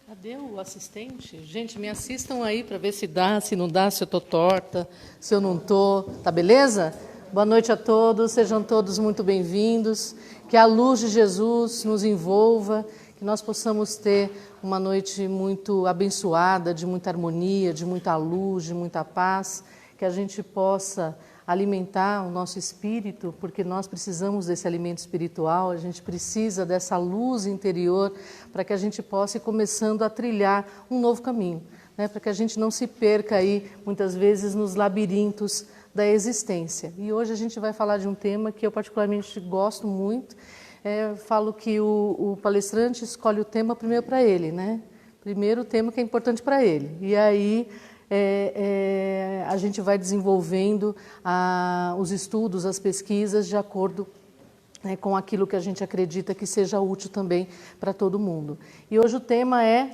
Cadê o assistente? Gente, me assistam aí para ver se dá, se não dá, se eu estou torta, se eu não estou. Tá beleza? Boa noite a todos, sejam todos muito bem-vindos. Que a luz de Jesus nos envolva, que nós possamos ter uma noite muito abençoada, de muita harmonia, de muita luz, de muita paz, que a gente possa alimentar o nosso espírito, porque nós precisamos desse alimento espiritual, a gente precisa dessa luz interior para que a gente possa ir começando a trilhar um novo caminho, né? Para que a gente não se perca aí, muitas vezes, nos labirintos da existência. E hoje a gente vai falar de um tema que eu particularmente gosto muito. Falo que o palestrante escolhe o tema primeiro para ele, né? Primeiro o tema que é importante para ele. E aí a gente vai desenvolvendo os estudos, as pesquisas de acordo com aquilo que a gente acredita que seja útil também para todo mundo. E hoje o tema é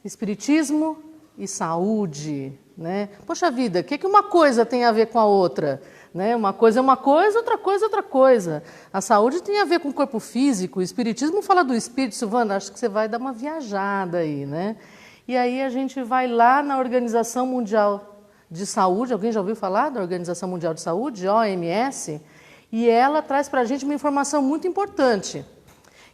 Espiritismo e Saúde, né? Poxa vida, o que uma coisa tem a ver com a outra? Né? Uma coisa é uma coisa, outra coisa é outra coisa. A saúde tem a ver com o corpo físico, o espiritismo fala do espírito. Silvana, acho que você vai dar uma viajada aí, né? E aí a gente vai lá na Organização Mundial de Saúde, alguém já ouviu falar da Organização Mundial de Saúde, OMS? E ela traz para a gente uma informação muito importante,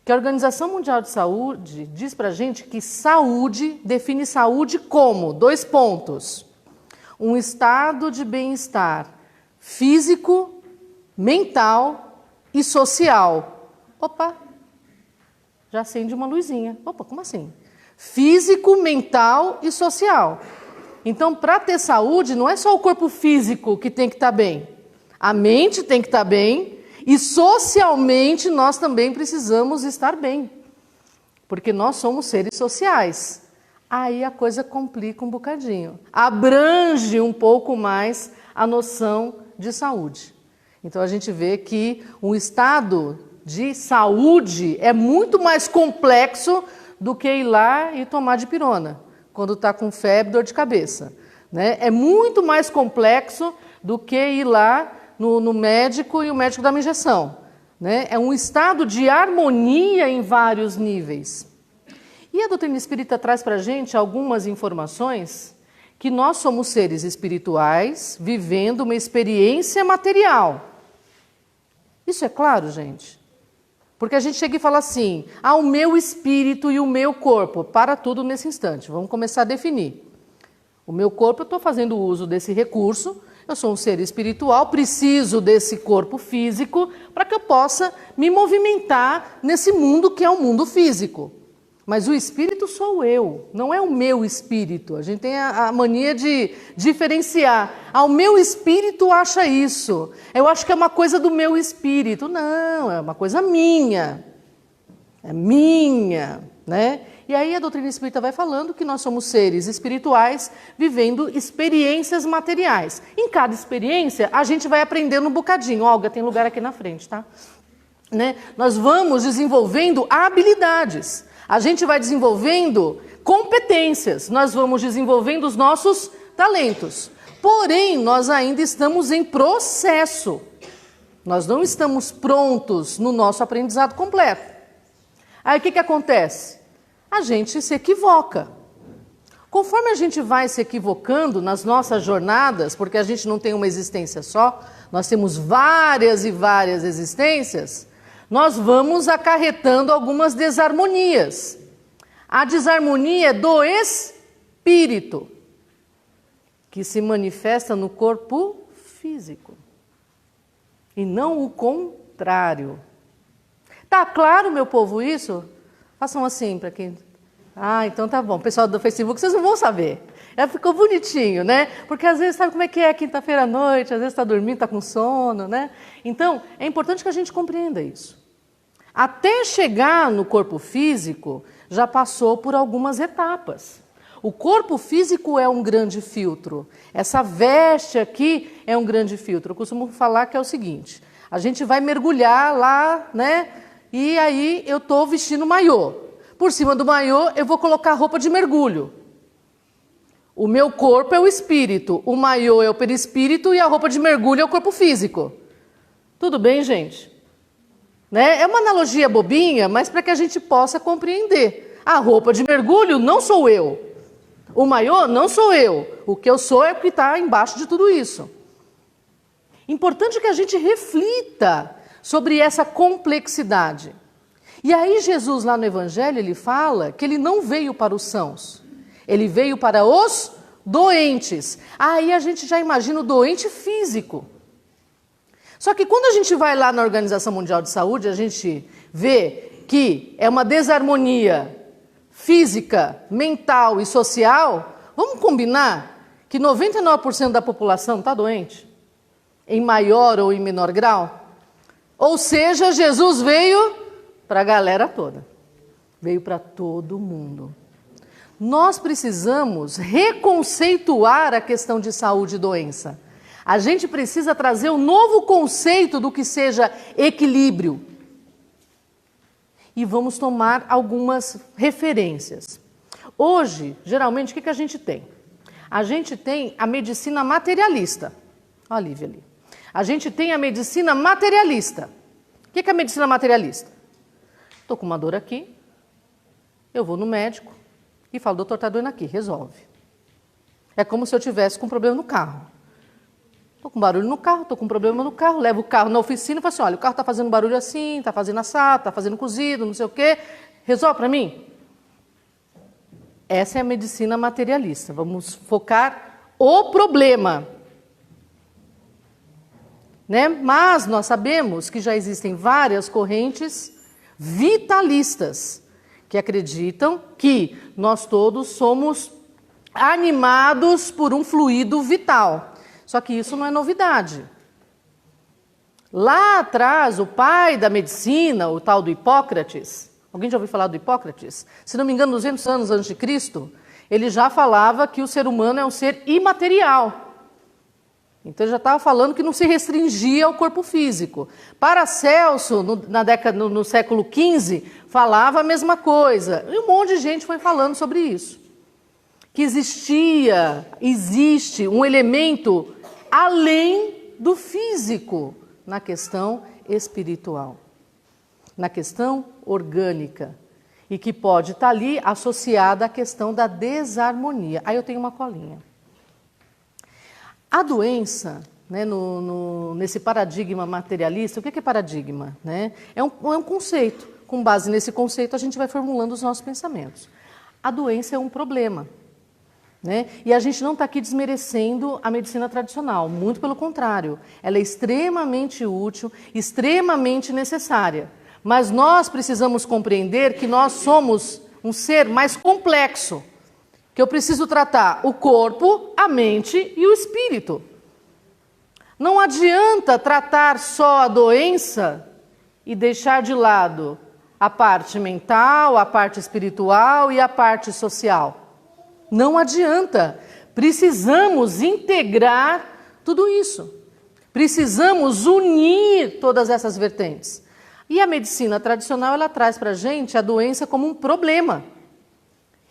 que a Organização Mundial de Saúde diz para a gente que saúde, define saúde como, 2 pontos, um estado de bem-estar físico, mental e social. Opa, já acende uma luzinha. Opa, como assim? Físico, mental e social. Então, para ter saúde, não é só o corpo físico que tem que estar bem. A mente tem que estar bem e socialmente nós também precisamos estar bem. Porque nós somos seres sociais. Aí a coisa complica um bocadinho. Abrange um pouco mais a noção de saúde. Então a gente vê que um estado de saúde é muito mais complexo do que ir lá e tomar dipirona, quando está com febre, dor de cabeça, né? É muito mais complexo do que ir lá no médico e o médico dá uma injeção, né? É um estado de harmonia em vários níveis. E a doutrina espírita traz para a gente algumas informações que nós somos seres espirituais vivendo uma experiência material. Isso é claro, gente? Porque a gente chega e fala assim, o meu espírito e o meu corpo. Para tudo nesse instante, vamos começar a definir. O meu corpo, eu estou fazendo uso desse recurso, eu sou um ser espiritual, preciso desse corpo físico para que eu possa me movimentar nesse mundo que é o mundo físico. Mas o espírito sou eu, não é o meu espírito. A gente tem a mania de diferenciar. O meu espírito acha isso. Eu acho que é uma coisa do meu espírito. Não, é uma coisa minha. É minha, né? E aí a doutrina espírita vai falando que nós somos seres espirituais vivendo experiências materiais. Em cada experiência, a gente vai aprendendo um bocadinho. Olga, tem lugar aqui na frente, tá? Né? Nós vamos desenvolvendo habilidades. A gente vai desenvolvendo competências, nós vamos desenvolvendo os nossos talentos. Porém, nós ainda estamos em processo. Nós não estamos prontos no nosso aprendizado completo. Aí o que acontece? A gente se equivoca. Conforme a gente vai se equivocando nas nossas jornadas, porque a gente não tem uma existência só, nós temos várias e várias existências, nós vamos acarretando algumas desarmonias. A desarmonia é do espírito, que se manifesta no corpo físico, e não o contrário. Tá claro, meu povo, isso? Façam assim para quem... então tá bom. Pessoal do Facebook, vocês não vão saber. Ficou bonitinho, né? Porque às vezes, sabe como é que é quinta-feira à noite, às vezes está dormindo, está com sono, né? Então, é importante que a gente compreenda isso. Até chegar no corpo físico, já passou por algumas etapas. O corpo físico é um grande filtro. Essa veste aqui é um grande filtro. Eu costumo falar que é o seguinte, a gente vai mergulhar lá, né? E aí eu estou vestindo maiô. Por cima do maiô eu vou colocar roupa de mergulho. O meu corpo é o espírito, o maiô é o perispírito e a roupa de mergulho é o corpo físico. Tudo bem, gente? Né? É uma analogia bobinha, mas para que a gente possa compreender. A roupa de mergulho não sou eu. O maiô não sou eu. O que eu sou é o que está embaixo de tudo isso. Importante que a gente reflita sobre essa complexidade. E aí Jesus lá no Evangelho, ele fala que ele não veio para os sãos. Ele veio para os doentes. Aí a gente já imagina o doente físico. Só que quando a gente vai lá na Organização Mundial de Saúde, a gente vê que é uma desarmonia física, mental e social. Vamos combinar que 99% da população está doente, em maior ou em menor grau? Ou seja, Jesus veio para a galera toda, veio para todo mundo. Nós precisamos reconceituar a questão de saúde e doença. A gente precisa trazer um novo conceito do que seja equilíbrio. E vamos tomar algumas referências. Hoje, geralmente, o que a gente tem? A gente tem a medicina materialista. Olha a Lívia ali. A gente tem a medicina materialista. O que é a medicina materialista? Estou com uma dor aqui, eu vou no médico e falo, doutor, está doendo aqui, resolve. É como se eu tivesse com um problema no carro. Estou com barulho no carro, estou com um problema no carro, levo o carro na oficina e falo assim, olha, o carro está fazendo barulho assim, está fazendo assado, está fazendo cozido, não sei o quê, resolve para mim? Essa é a medicina materialista, vamos focar o problema. Né? Mas nós sabemos que já existem várias correntes vitalistas, que acreditam que nós todos somos animados por um fluido vital. Só que isso não é novidade. Lá atrás, o pai da medicina, o tal do Hipócrates, alguém já ouviu falar do Hipócrates? Se não me engano, 200 anos antes de Cristo, ele já falava que o ser humano é um ser imaterial. Então ele já estava falando que não se restringia ao corpo físico. Paracelso, no século XV, falava a mesma coisa. E um monte de gente foi falando sobre isso. Que existe um elemento além do físico na questão espiritual, na questão orgânica, e que pode estar ali associada à questão da desarmonia. Aí eu tenho uma colinha. A doença, né, nesse paradigma materialista, o que é paradigma? Né? É um conceito. Com base nesse conceito, a gente vai formulando os nossos pensamentos. A doença é um problema. Né? E a gente não está aqui desmerecendo a medicina tradicional, muito pelo contrário. Ela é extremamente útil, extremamente necessária. Mas nós precisamos compreender que nós somos um ser mais complexo. Que eu preciso tratar o corpo, a mente e o espírito. Não adianta tratar só a doença e deixar de lado a parte mental, a parte espiritual e a parte social. Não adianta. Precisamos integrar tudo isso. Precisamos unir todas essas vertentes. E a medicina tradicional, ela traz para a gente a doença como um problema.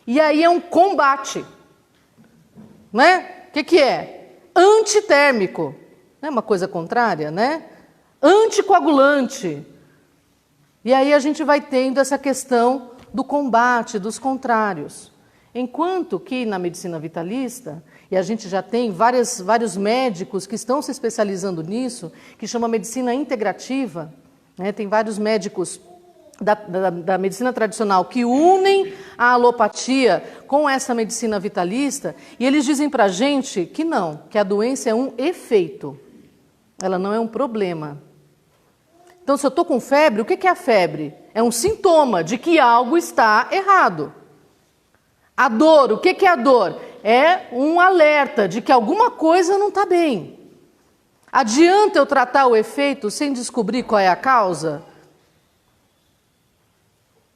E aí é um combate, né? O que é? Antitérmico, não é uma coisa contrária, né? Anticoagulante. E aí a gente vai tendo essa questão do combate, dos contrários. Enquanto que na medicina vitalista, e a gente já tem vários médicos que estão se especializando nisso, que chama medicina integrativa, né? Tem vários médicos da medicina tradicional que unem a alopatia com essa medicina vitalista, e eles dizem para a gente que não, que a doença é um efeito, ela não é um problema. Então, se eu estou com febre, o que é a febre? É um sintoma de que algo está errado. A dor, o que é a dor? É um alerta de que alguma coisa não está bem. Adianta eu tratar o efeito sem descobrir qual é a causa?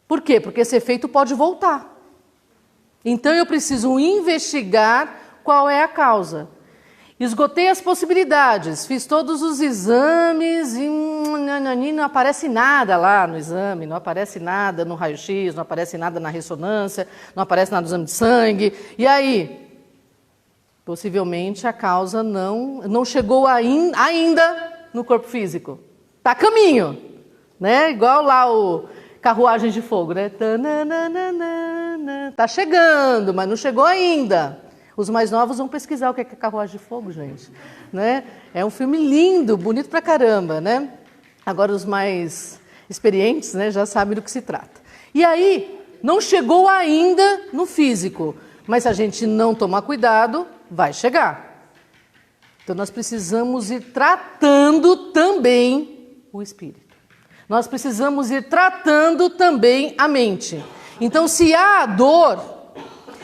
Por quê? Porque esse efeito pode voltar. Então eu preciso investigar qual é a causa. Esgotei as possibilidades, fiz todos os exames e não aparece nada lá no exame, não aparece nada no raio-x, não aparece nada na ressonância, não aparece nada no exame de sangue. E aí? Possivelmente a causa não chegou ainda no corpo físico. Está a caminho, né? Igual lá carruagem de fogo, né? Tá chegando, mas não chegou ainda. Os mais novos vão pesquisar o que é carruagem de fogo, gente. Né? É um filme lindo, bonito pra caramba, né? Agora os mais experientes, né, já sabem do que se trata. E aí, não chegou ainda no físico, mas se a gente não tomar cuidado, vai chegar. Então nós precisamos ir tratando também o espírito. Nós precisamos ir tratando também a mente. Então se há a dor,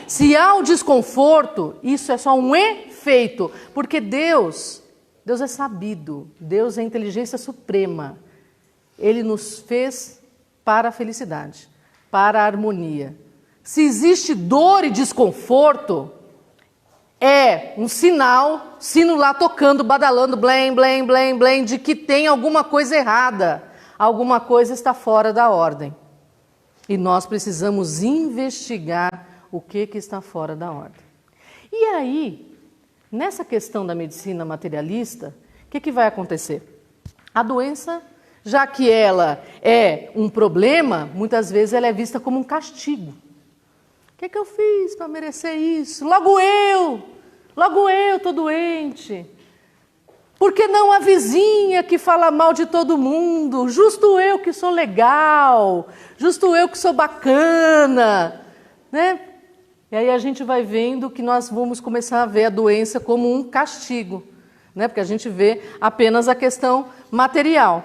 se há o desconforto, isso é só um efeito, porque Deus é sabido, Deus é a inteligência suprema. Ele nos fez para a felicidade, para a harmonia. Se existe dor e desconforto, é um sinal, sino lá tocando, badalando, blém, blém, blém, blém, de que tem alguma coisa errada, alguma coisa está fora da ordem. E nós precisamos investigar o que está fora da ordem. E aí, nessa questão da medicina materialista, o que vai acontecer? A doença, já que ela é um problema, muitas vezes ela é vista como um castigo. O que eu fiz para merecer isso? Logo eu estou doente. Por que não a vizinha que fala mal de todo mundo? Justo eu que sou legal, justo eu que sou bacana, né? E aí a gente vai vendo que nós vamos começar a ver a doença como um castigo, né? Porque a gente vê apenas a questão material.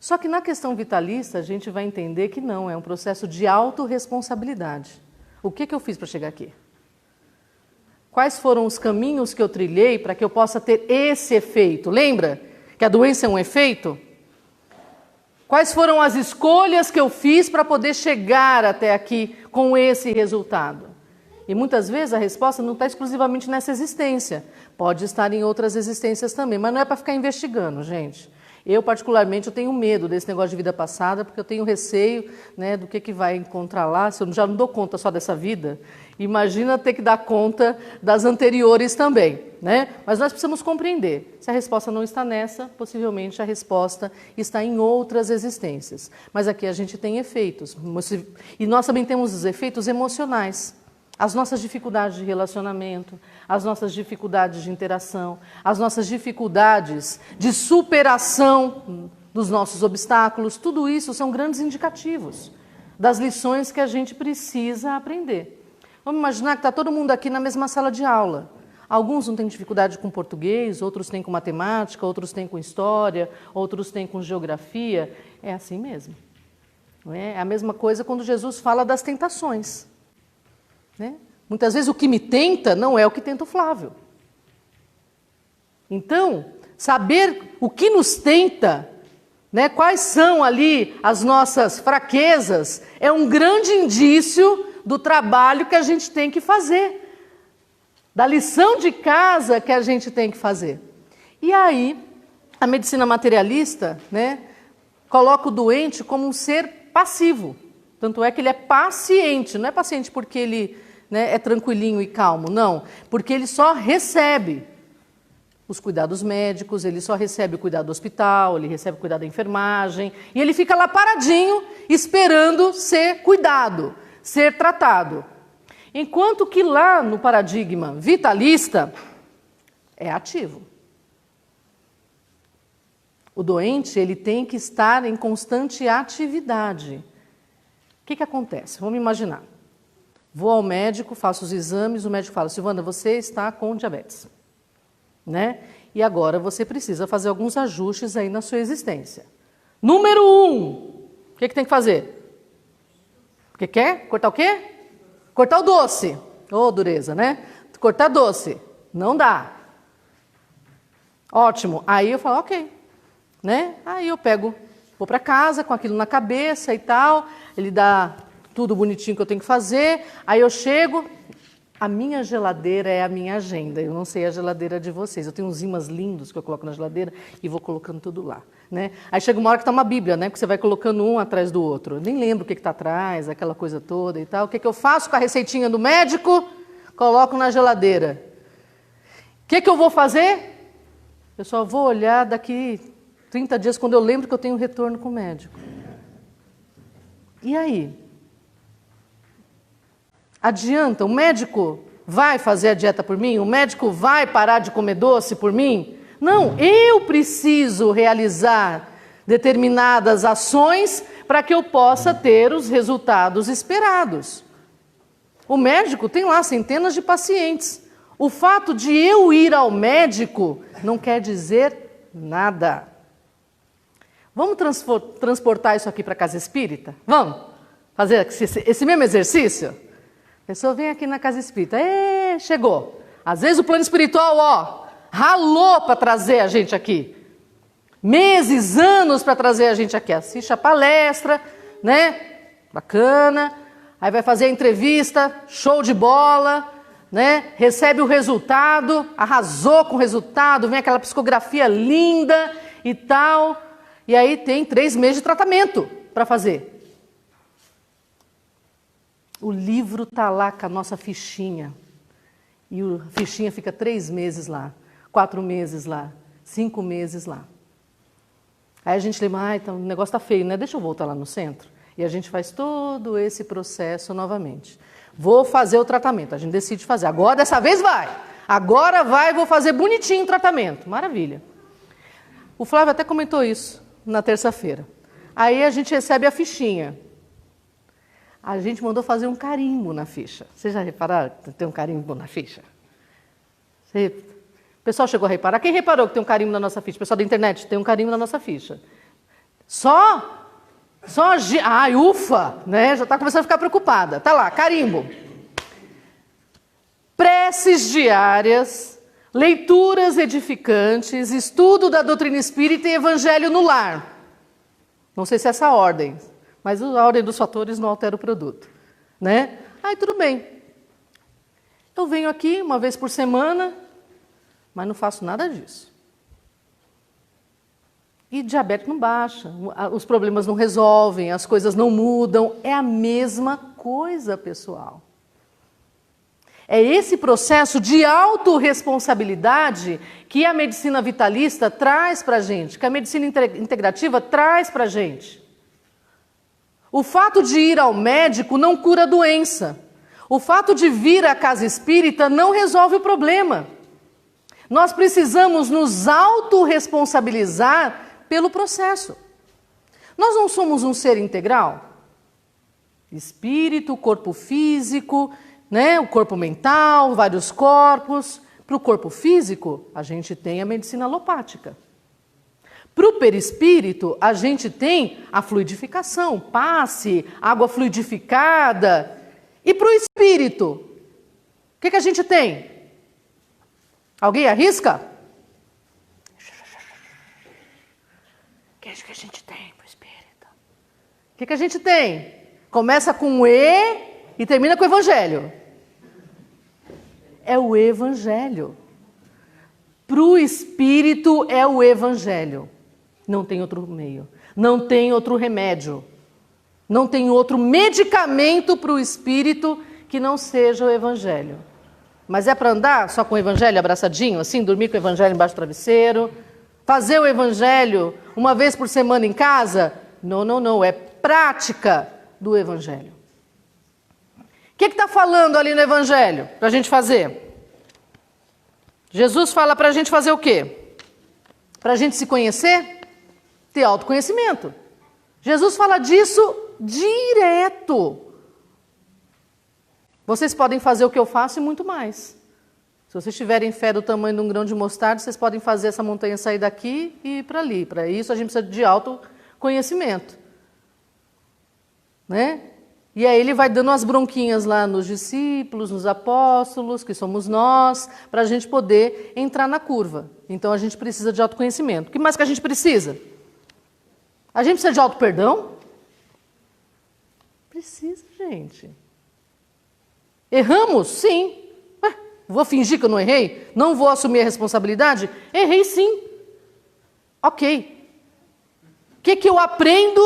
Só que na questão vitalista a gente vai entender que não, é um processo de autorresponsabilidade. O que eu fiz para chegar aqui? Quais foram os caminhos que eu trilhei para que eu possa ter esse efeito? Lembra que a doença é um efeito? Quais foram as escolhas que eu fiz para poder chegar até aqui com esse resultado? E muitas vezes a resposta não está exclusivamente nessa existência. Pode estar em outras existências também, mas não é para ficar investigando, gente. Eu, particularmente, eu tenho medo desse negócio de vida passada, porque eu tenho receio, né, do que vai encontrar lá. Se eu já não dou conta só dessa vida, imagina ter que dar conta das anteriores também, né? Mas nós precisamos compreender. Se a resposta não está nessa, possivelmente a resposta está em outras existências. Mas aqui a gente tem efeitos. E nós também temos os efeitos emocionais. As nossas dificuldades de relacionamento, as nossas dificuldades de interação, as nossas dificuldades de superação dos nossos obstáculos, tudo isso são grandes indicativos das lições que a gente precisa aprender. Vamos imaginar que está todo mundo aqui na mesma sala de aula. Alguns não têm dificuldade com português, outros têm com matemática, outros têm com história, outros têm com geografia. É assim mesmo. Não é? É a mesma coisa quando Jesus fala das tentações. Né? Muitas vezes o que me tenta não é o que tenta o Flávio. Então, saber o que nos tenta, né, quais são ali as nossas fraquezas, é um grande indício do trabalho que a gente tem que fazer, da lição de casa que a gente tem que fazer. E aí, a medicina materialista, né, coloca o doente como um ser passivo. Tanto é que ele é paciente, não é paciente porque ele, né, é tranquilinho e calmo, não. Porque ele só recebe os cuidados médicos, ele só recebe o cuidado do hospital, ele recebe o cuidado da enfermagem, e ele fica lá paradinho, esperando ser cuidado, ser tratado. Enquanto que lá no paradigma vitalista, é ativo. O doente, ele tem que estar em constante atividade. O que acontece? Vamos imaginar. Vou ao médico, faço os exames, o médico fala: Silvana, você está com diabetes. Né? E agora você precisa fazer alguns ajustes aí na sua existência. Número 1, o que tem que fazer? O que quer? Cortar o quê? Cortar o doce. Ô, dureza, né? Cortar doce. Não dá. Ótimo. Aí eu falo, ok. Né? Aí eu vou para casa com aquilo na cabeça e tal. Ele dá tudo bonitinho que eu tenho que fazer. Aí eu chego. A minha geladeira é a minha agenda. Eu não sei a geladeira de vocês. Eu tenho uns ímãs lindos que eu coloco na geladeira e vou colocando tudo lá. Né? Aí chega uma hora que está uma bíblia, né? Que você vai colocando um atrás do outro. Eu nem lembro o que está atrás, aquela coisa toda e tal. O que eu faço com a receitinha do médico? Coloco na geladeira. O que eu vou fazer? Eu só vou olhar daqui 30 dias, quando eu lembro que eu tenho retorno com o médico. E aí? Adianta? O médico vai fazer a dieta por mim? O médico vai parar de comer doce por mim? Não, eu preciso realizar determinadas ações para que eu possa ter os resultados esperados. O médico tem lá centenas de pacientes. O fato de eu ir ao médico não quer dizer nada. Vamos transportar isso aqui para a casa espírita? Vamos fazer esse mesmo exercício? A pessoa vem aqui na casa espírita, chegou. Às vezes o plano espiritual, ralou para trazer a gente aqui. Meses, anos para trazer a gente aqui. Assiste a palestra, né? Bacana. Aí vai fazer a entrevista, show de bola, né? Recebe o resultado, arrasou com o resultado, vem aquela psicografia linda e tal. E aí tem 3 meses de tratamento para fazer. O livro está lá com a nossa fichinha. E a fichinha fica 3 meses lá, 4 meses lá, 5 meses lá. Aí a gente lembra, então, o negócio está feio, né? Deixa eu voltar lá no centro. E a gente faz todo esse processo novamente. Vou fazer o tratamento, a gente decide fazer. Agora, dessa vez vai. Agora vai, vou fazer bonitinho o tratamento. Maravilha. O Flávio até comentou isso na terça-feira. Aí a gente recebe a fichinha. A gente mandou fazer um carimbo na ficha. Vocês já repararam que tem um carimbo na ficha? O pessoal chegou a reparar. Quem reparou que tem um carimbo na nossa ficha? O pessoal da internet tem um carimbo na nossa ficha. Ufa, né? Já está começando a ficar preocupada. Tá lá, carimbo. Preces diárias, leituras edificantes, estudo da doutrina espírita e evangelho no lar. Não sei se é essa a ordem, mas a ordem dos fatores não altera o produto, né? Aí tudo bem. Eu venho aqui uma vez por semana, mas não faço nada disso. E diabetes não baixa, os problemas não resolvem, as coisas não mudam. É a mesma coisa, pessoal. É esse processo de autorresponsabilidade que a medicina vitalista traz para a gente, que a medicina integrativa traz para a gente. O fato de ir ao médico não cura a doença. O fato de vir à casa espírita não resolve o problema. Nós precisamos nos autorresponsabilizar pelo processo. Nós não somos um ser integral? Espírito, corpo físico, né? O corpo mental, vários corpos. Para o corpo físico, a gente tem a medicina alopática. Para o perispírito, a gente tem a fluidificação, passe, água fluidificada. E para o espírito, o que a gente tem? Alguém arrisca? O que a gente tem para o espírito? O que a gente tem? Começa com E e termina com o evangelho. É o evangelho. Para o espírito é o evangelho. Não tem outro meio. Não tem outro remédio. Não tem outro medicamento para o espírito que não seja o evangelho. Mas é para andar só com o evangelho abraçadinho, assim, dormir com o evangelho embaixo do travesseiro? Fazer o evangelho uma vez por semana em casa? Não. É prática do evangelho. O que está falando ali no evangelho para a gente fazer? Jesus fala para a gente fazer o quê? Para a gente se conhecer? Ter autoconhecimento. Jesus fala disso direto. Vocês podem fazer o que eu faço e muito mais. Se vocês tiverem fé do tamanho de um grão de mostarda, vocês podem fazer essa montanha sair daqui e ir para ali. Para isso a gente precisa de autoconhecimento. Né? E aí ele vai dando as bronquinhas lá nos discípulos, nos apóstolos, que somos nós, para a gente poder entrar na curva. Então a gente precisa de autoconhecimento. O que mais que a gente precisa? A gente precisa de auto-perdão? Precisa, gente. Erramos? Sim. Vou fingir que eu não errei? Não vou assumir a responsabilidade? Errei sim. Ok. O que eu aprendo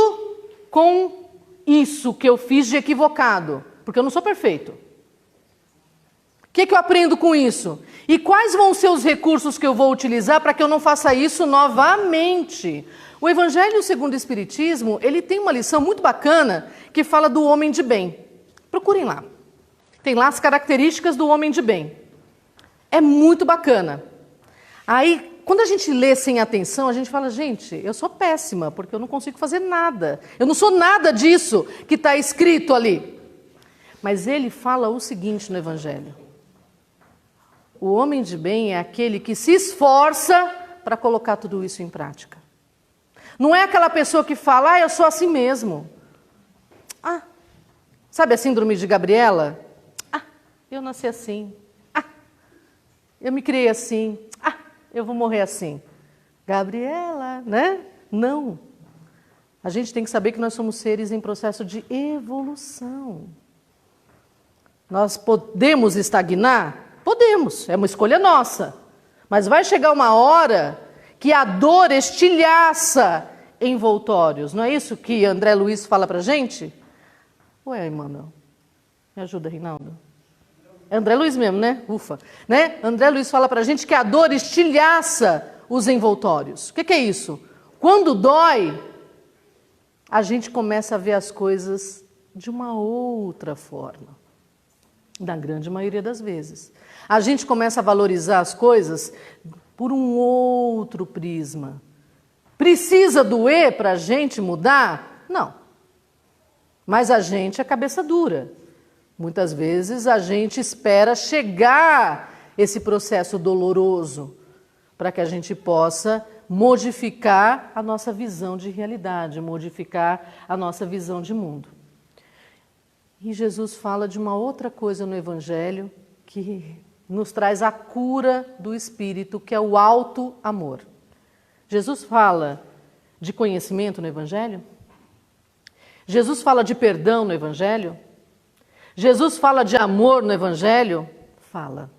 com isso que eu fiz de equivocado? Porque eu não sou perfeito. O que eu aprendo com isso? E quais vão ser os recursos que eu vou utilizar para que eu não faça isso novamente? O Evangelho segundo o Espiritismo, ele tem uma lição muito bacana que fala do homem de bem. Procurem lá. Tem lá as características do homem de bem. É muito bacana. Aí, quando a gente lê sem atenção, a gente fala, gente, eu sou péssima, porque eu não consigo fazer nada. Eu não sou nada disso que está escrito ali. Mas ele fala o seguinte no Evangelho. O homem de bem é aquele que se esforça para colocar tudo isso em prática. Não é aquela pessoa que fala, eu sou assim mesmo. Sabe a síndrome de Gabriela? Eu nasci assim. Eu me criei assim. Eu vou morrer assim. Gabriela, né? Não. A gente tem que saber que nós somos seres em processo de evolução. Nós podemos estagnar? Podemos, é uma escolha nossa. Mas vai chegar uma hora que a dor estilhaça envoltórios. Não é isso que André Luiz fala pra gente? Ué, Emmanuel, me ajuda, Reinaldo. É André Luiz mesmo, né? Ufa. Né? André Luiz fala pra gente que a dor estilhaça os envoltórios. O que é isso? Quando dói, a gente começa a ver as coisas de uma outra forma. Na grande maioria das vezes. A gente começa a valorizar as coisas por um outro prisma. Precisa doer para a gente mudar? Não. Mas a gente é cabeça dura. Muitas vezes a gente espera chegar esse processo doloroso para que a gente possa modificar a nossa visão de realidade, modificar a nossa visão de mundo. E Jesus fala de uma outra coisa no Evangelho que nos traz a cura do espírito, que é o alto amor. Jesus fala de conhecimento no Evangelho? Jesus fala de perdão no Evangelho? Jesus fala de amor no Evangelho? Fala.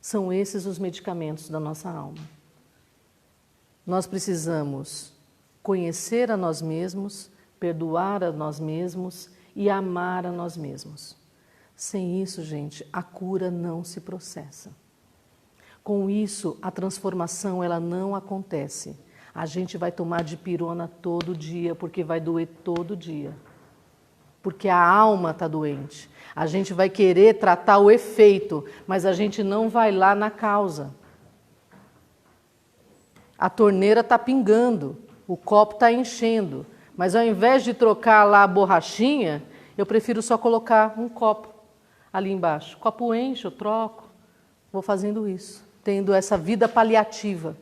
São esses os medicamentos da nossa alma. Nós precisamos conhecer a nós mesmos, perdoar a nós mesmos e amar a nós mesmos. Sem isso, gente, a cura não se processa. Com isso, a transformação ela não acontece. A gente vai tomar dipirona todo dia, porque vai doer todo dia. Porque a alma está doente. A gente vai querer tratar o efeito, mas a gente não vai lá na causa. A torneira está pingando, o copo está enchendo, mas ao invés de trocar lá a borrachinha, eu prefiro só colocar um copo ali embaixo. O copo enche, eu troco, vou fazendo isso, tendo essa vida paliativa.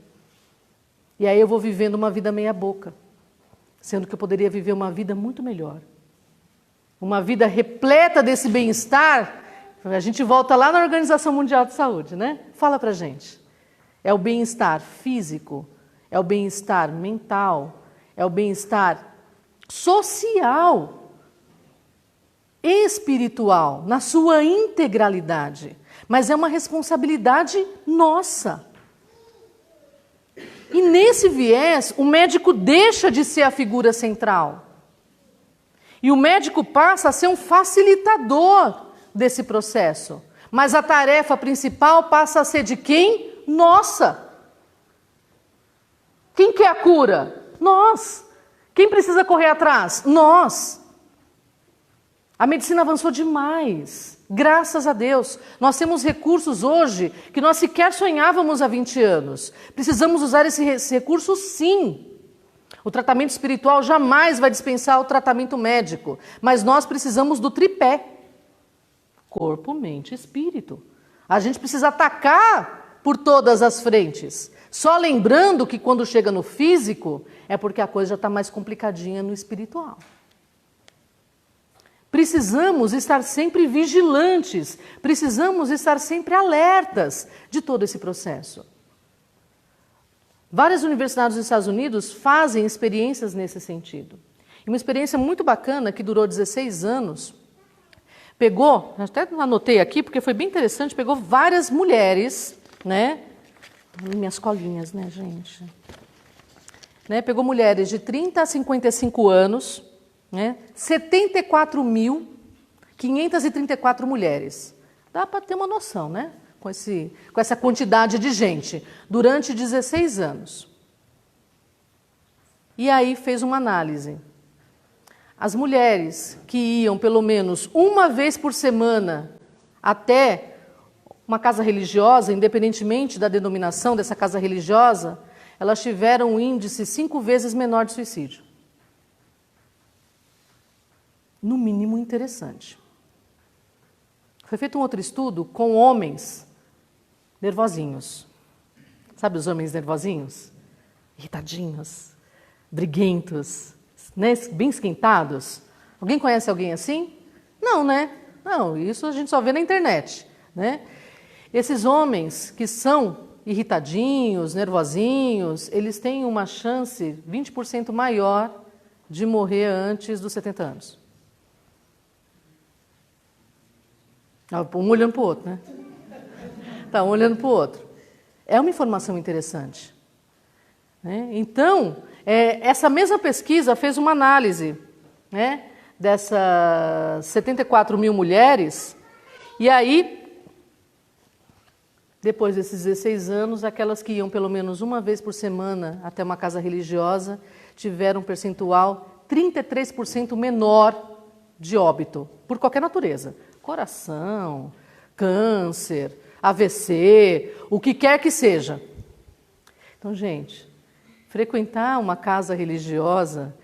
E aí eu vou vivendo uma vida meia boca, sendo que eu poderia viver uma vida muito melhor. Uma vida repleta desse bem-estar. A gente volta lá na Organização Mundial de Saúde, né? Fala pra gente. É o bem-estar físico, é o bem-estar mental, é o bem-estar social, espiritual, na sua integralidade. Mas é uma responsabilidade nossa. E nesse viés, o médico deixa de ser a figura central. E o médico passa a ser um facilitador desse processo. Mas a tarefa principal passa a ser de quem? Nossa! Quem quer a cura? Nós! Quem precisa correr atrás? Nós! A medicina avançou demais, graças a Deus. Nós temos recursos hoje que nós sequer sonhávamos há 20 anos. Precisamos usar esse recurso sim. O tratamento espiritual jamais vai dispensar o tratamento médico, mas nós precisamos do tripé. Corpo, mente e espírito. A gente precisa atacar por todas as frentes. Só lembrando que quando chega no físico, é porque a coisa já está mais complicadinha no espiritual. Precisamos estar sempre vigilantes, precisamos estar sempre alertas de todo esse processo. Várias universidades dos Estados Unidos fazem experiências nesse sentido. E uma experiência muito bacana, que durou 16 anos, pegou, até anotei aqui, porque foi bem interessante, pegou várias mulheres, né? Minhas colinhas, né, gente? Né? Pegou mulheres de 30 a 55 anos, né? 74.534 mulheres. Dá para ter uma noção, né? Com essa quantidade de gente, durante 16 anos. E aí fez uma análise. As mulheres que iam pelo menos uma vez por semana até uma casa religiosa, independentemente da denominação dessa casa religiosa, elas tiveram um índice 5 vezes menor de suicídio. No mínimo interessante. Foi feito um outro estudo com homens nervosinhos. Sabe os homens nervosinhos? Irritadinhos, briguentos, né? Bem esquentados. Alguém conhece alguém assim? Não, né? Não, isso a gente só vê na internet, né? Esses homens que são irritadinhos, nervosinhos, eles têm uma chance 20% maior de morrer antes dos 70 anos. Um olhando para o outro, né? Tá, um olhando para o outro. É uma informação interessante, né? Então, essa mesma pesquisa fez uma análise, né, dessas 74 mil mulheres, e aí, depois desses 16 anos, aquelas que iam pelo menos uma vez por semana até uma casa religiosa, tiveram um percentual 33% menor de óbito, por qualquer natureza. Coração, câncer, AVC, o que quer que seja. Então, gente, frequentar uma casa religiosa,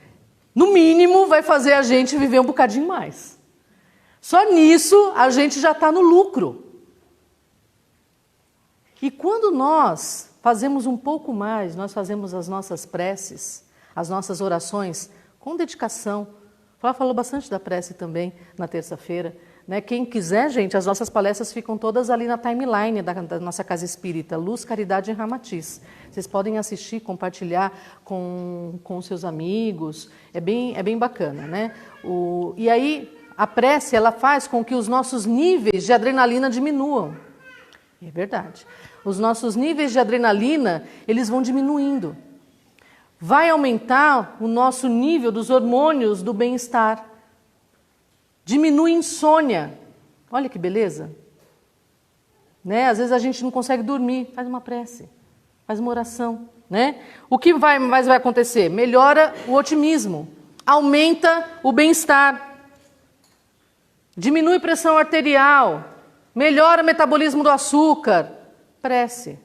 no mínimo, vai fazer a gente viver um bocadinho mais. Só nisso a gente já está no lucro. E quando nós fazemos um pouco mais, nós fazemos as nossas preces, as nossas orações com dedicação. Ela falou bastante da prece também na terça-feira, né? Quem quiser, gente, as nossas palestras ficam todas ali na timeline da nossa Casa Espírita, Luz, Caridade e Ramatiz. Vocês podem assistir, compartilhar com seus amigos, é bem bacana, né? E aí, a prece, ela faz com que os nossos níveis de adrenalina diminuam. É verdade. Os nossos níveis de adrenalina, eles vão diminuindo. Vai aumentar o nosso nível dos hormônios do bem-estar. Diminui a insônia. Olha que beleza. Né? Às vezes a gente não consegue dormir. Faz uma prece, faz uma oração. Né? O que mais vai acontecer? Melhora o otimismo, aumenta o bem-estar, diminui a pressão arterial, melhora o metabolismo do açúcar. Prece.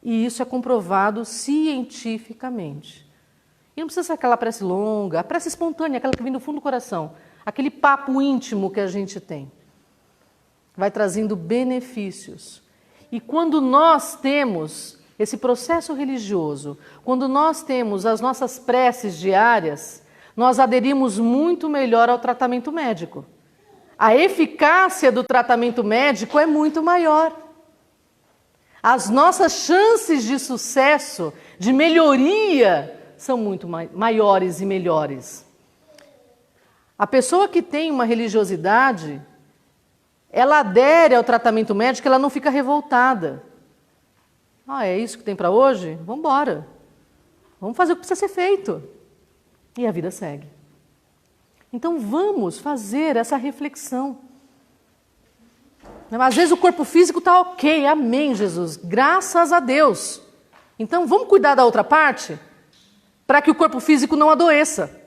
E isso é comprovado cientificamente. E não precisa ser aquela prece longa, a prece espontânea, aquela que vem do fundo do coração. Aquele papo íntimo que a gente tem. Vai trazendo benefícios. E quando nós temos esse processo religioso, quando nós temos as nossas preces diárias, nós aderimos muito melhor ao tratamento médico. A eficácia do tratamento médico é muito maior. As nossas chances de sucesso, de melhoria, são muito maiores e melhores. A pessoa que tem uma religiosidade, ela adere ao tratamento médico, ela não fica revoltada. Ah, é isso que tem para hoje? Vamos embora. Vamos fazer o que precisa ser feito. E a vida segue. Então vamos fazer essa reflexão. Às vezes o corpo físico está ok, amém, Jesus, graças a Deus. Então vamos cuidar da outra parte, para que o corpo físico não adoeça.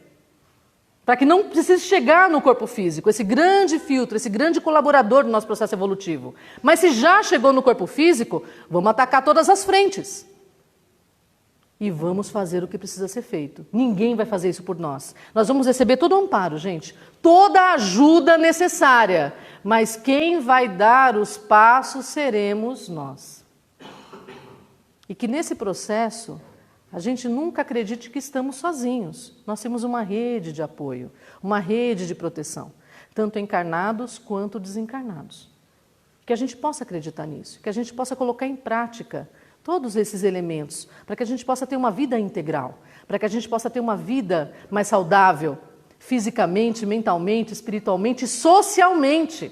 Para que não precise chegar no corpo físico, esse grande filtro, esse grande colaborador do nosso processo evolutivo. Mas se já chegou no corpo físico, vamos atacar todas as frentes. E vamos fazer o que precisa ser feito. Ninguém vai fazer isso por nós. Nós vamos receber todo o amparo, gente. Toda a ajuda necessária. Mas quem vai dar os passos seremos nós. E que nesse processo, a gente nunca acredite que estamos sozinhos. Nós temos uma rede de apoio, uma rede de proteção. Tanto encarnados quanto desencarnados. Que a gente possa acreditar nisso. Que a gente possa colocar em prática todos esses elementos, para que a gente possa ter uma vida integral, para que a gente possa ter uma vida mais saudável, fisicamente, mentalmente, espiritualmente e socialmente.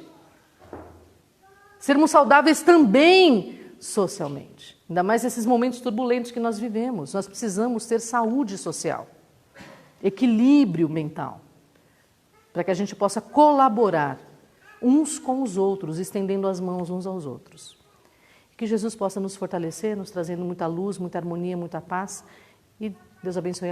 Sermos saudáveis também socialmente. Ainda mais nesses momentos turbulentos que nós vivemos. Nós precisamos ter saúde social, equilíbrio mental, para que a gente possa colaborar uns com os outros, estendendo as mãos uns aos outros. Que Jesus possa nos fortalecer, nos trazendo muita luz, muita harmonia, muita paz. E Deus abençoe a todos.